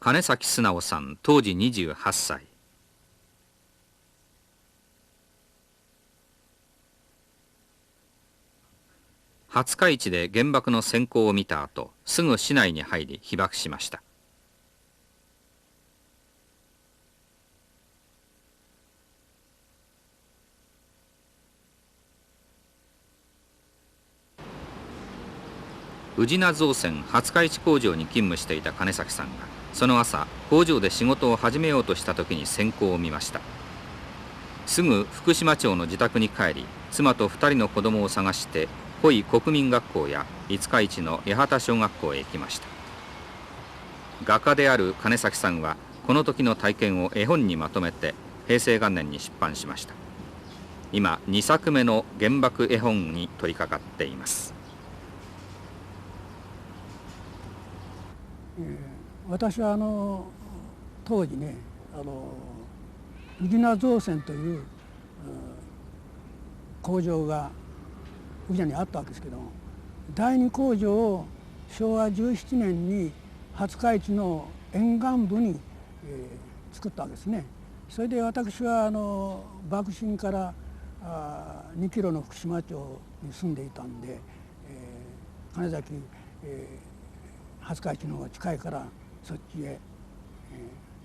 金崎素直さん、当時28歳。廿日市で原爆の閃光を見た後、すぐ市内に入り被爆しました。宇品造船廿日市工場に勤務していた金崎さんが、その朝工場で仕事を始めようとした時に閃光を見ました。すぐ福島町の自宅に帰り、妻と2人の子供を探して保井国民学校や五日市の八幡小学校へ行きました。画家である金崎さんはこの時の体験を絵本にまとめて平成元年に出版しました。今2作目の原爆絵本に取り掛かっています。私は当時ね宇品造船という工場が宇品にあったわけですけども、第二工場を昭和17年に廿日市の沿岸部に、作ったわけですね。それで私は幕臣から2キロの福島町に住んでいたんで、金崎、廿日市の方が近いからそっちへ、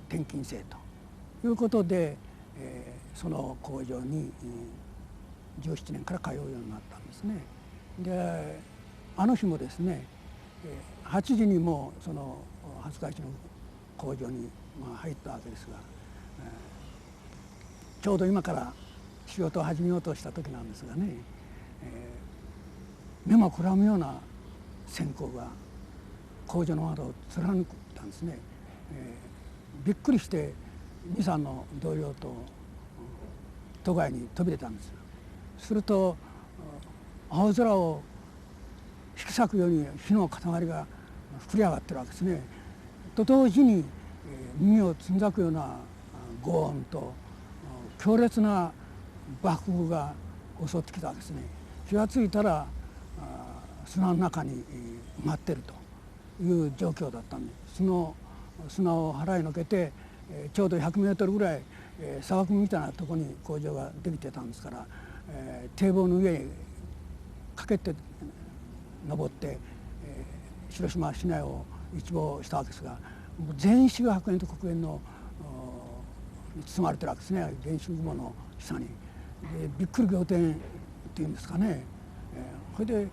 転勤せえということで、その工場に17年から通うようになったんですね。であの日もですね8時にもその廿日市の工場に入ったわけですが、ちょうど今から仕事を始めようとした時なんですがね、目もくらむような閃光が工場の窓を貫いたんですね。びっくりして23の同僚と都外に飛び出たんです。すると青空を引き裂くように火の塊が膨れ上がってるわけですね。と同時に耳をつんざくような轟音と強烈な爆風が襲ってきたわけですね。気がついたら砂の中に埋まってるという状況だったんで、その砂を払いのけてちょうど100メートルぐらい砂漠みたいなところに工場ができてたんですから、堤防の上に駆けて登って、広島市内を一望したわけですが、全市が白煙と黒煙のに包まれてるわけですね。原子雲の下にびっくり仰天っていうんですかね。それで、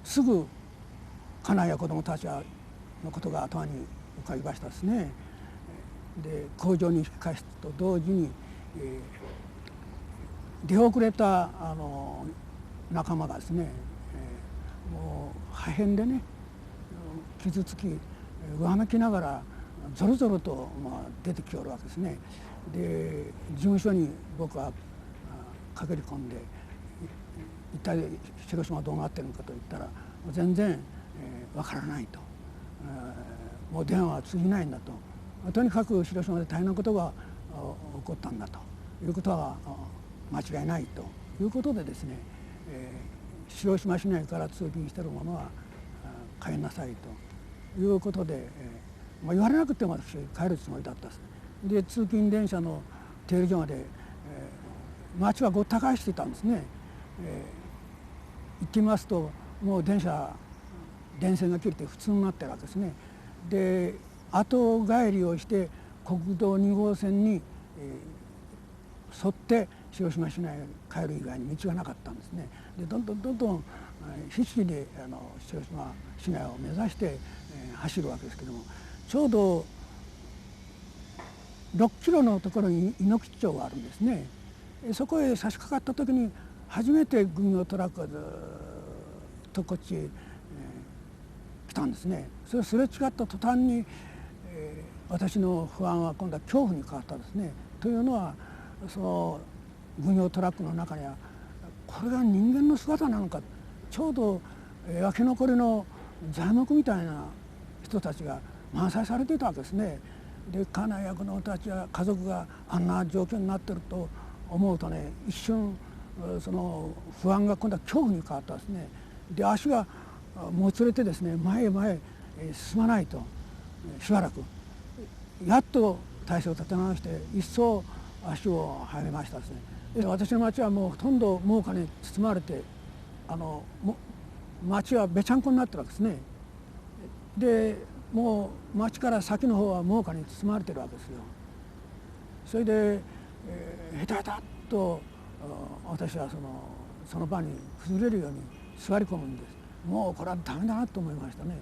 すぐ家内や子どもたちのことが頭に浮かびましたですね。で工場に引き返すと同時に、出遅れた仲間がですね、もう破片でね傷つきうわめきながらぞろぞろと出てきおるわけですね。で事務所に僕は駆け込んで一体広島はどうなってるのかと言ったら全然わからないと、もう電話は通じないんだと、とにかく広島で大変なことが起こったんだということは間違いないということでですね、広島市内から通勤している者は帰りなさいということで、言われなくても私帰るつもりだったです。で通勤電車の停留所まで、街はごった返していたんですね。行ってみますともう電線が切れて普通になってるわけですね。で後帰りをして国道2号線に、沿って広島市内へ帰る以外に道がなかったんですね。でどんどん必死で広島市内を目指して、走るわけですけども、ちょうど6キロのところに猪木町があるんですね。そこへ差し掛かった時に初めて軍用トラックがずっとこっちへ、来たんですね。それすれ違った途端に、私の不安は今度は恐怖に変わったんですね。というのはその軍用トラックの中にはこれが人間の姿なのか、ちょうど焼け残りの材木みたいな人たちが満載されていたわけですね。で家内や子供たちや家族があんな状況になっていると思うとね、一瞬その不安が今度は恐怖に変わったんですね。で足がもつれてですね前へ進まないとしばらくやっと体勢を立て直して一層足を速めましたですね。で私の町はもうほとんど猛火に包まれて町はべちゃんこになってるわけですね。でもう町から先の方は猛火に包まれてるわけですよ。それで、へたへたっと私はその場に崩れるように座り込むんです。もうこれはダメだなと思いましたね。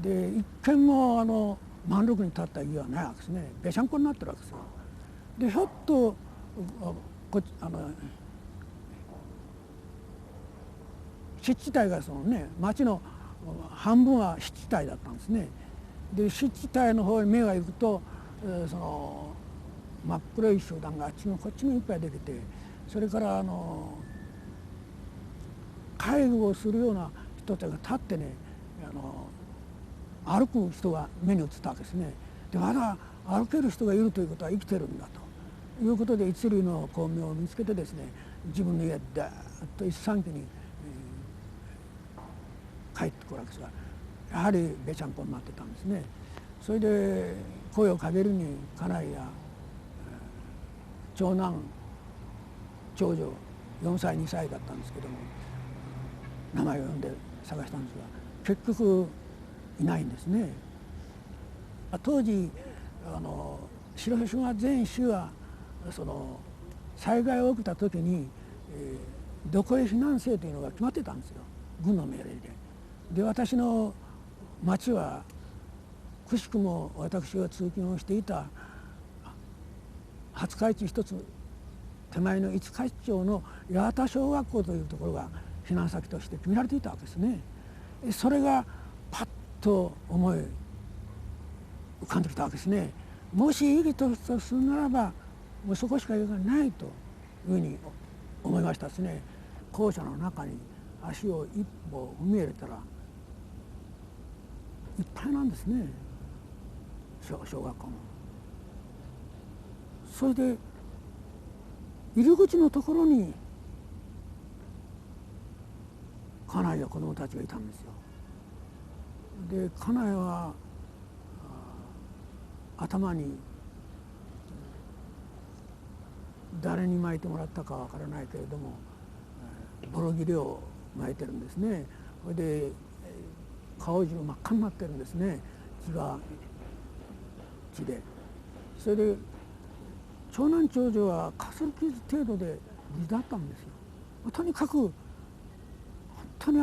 で一軒も満足に立った家はないわけですね。べちゃんこになってるわけですよ。でひょっと湿地帯が町の半分は湿地帯だったんですね。で湿地帯の方に目が行くと真っ黒い集団があっちもこっちもいっぱいできて、それから介護をするような人たちが立ってね歩く人が目に映ったわけですね。でまだ歩ける人がいるということは生きてるんだということで一類の光明を見つけてですね、自分の家でダーッと一産期に、帰ってくるわけですが、やはりべちゃんこになってたんですね。それで声をかけるに家内や長男長女4歳2歳だったんですけども名前を呼んで探したんですが結局いないんですね。当時白島全市は災害が起きた時に、どこへ避難せよというのが決まってたんですよ、軍の命令で。で私の町はくしくも私が通勤をしていた廿日市一つ手前の五日市町の八幡小学校というところが避難先として決められていたわけですね。それがパッと思い浮かんできたわけですね。もし生きとするならばもうそこしか行かないというふうに思いましたですね。校舎の中に足を一歩踏み入れたらいっぱいなんですね、小学校も。それで入り口のところに家内や子供たちがいたんですよ。で家内は頭に誰に巻いてもらったかわからないけれどもボロ切れを巻いてるんですね。それで顔中真っ赤になってるんですね、血で。それで長男長女はかすり傷程度で無事だったんですよ。とにかく本当に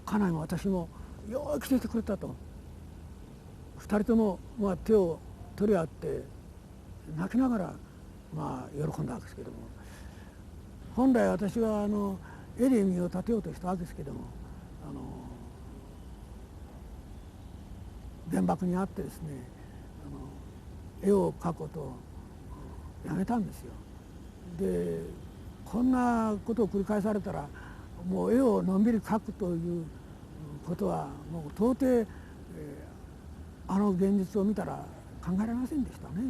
家内も私もよう来ていてくれたと。2人とも手を取り合って泣きながら喜んだわけですけども、本来私は絵で身を立てようとしたわけですけども原爆にあってですね絵を描くことをやめたんですよ。でこんなことを繰り返されたらもう絵をのんびり描くということはもう到底現実を見たら考えられませんでしたね。